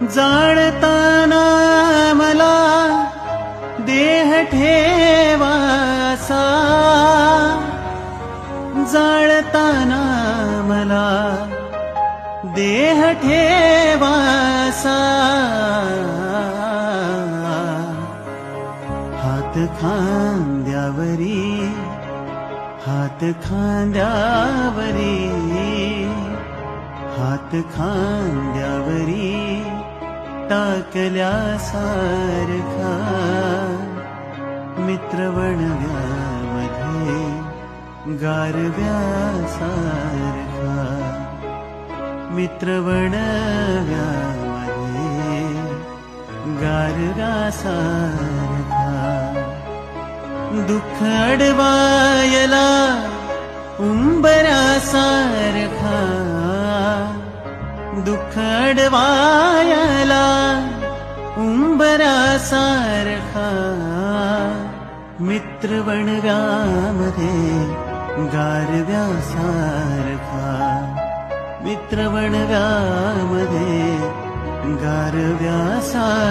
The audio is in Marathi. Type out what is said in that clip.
जाळताना मला देह ठेवासा, जाळताना मला देह ठेवासा, हात खांद्यावरी, हात खांद्यावरी, हात खांद्यावरी टाकल्यासारखा, मित्रवणव्यामध्ये गारव्यासारखा, मित्रवणव्यामध्ये गारव्यासारखा, दुःख अडवायला उंबरासारखा, दुःख अडवायला उंबरासारखा, मित्रवणव्यामध्ये गारव्यासारखा, मित्रवणव्यामध्ये गारव्यासारखा.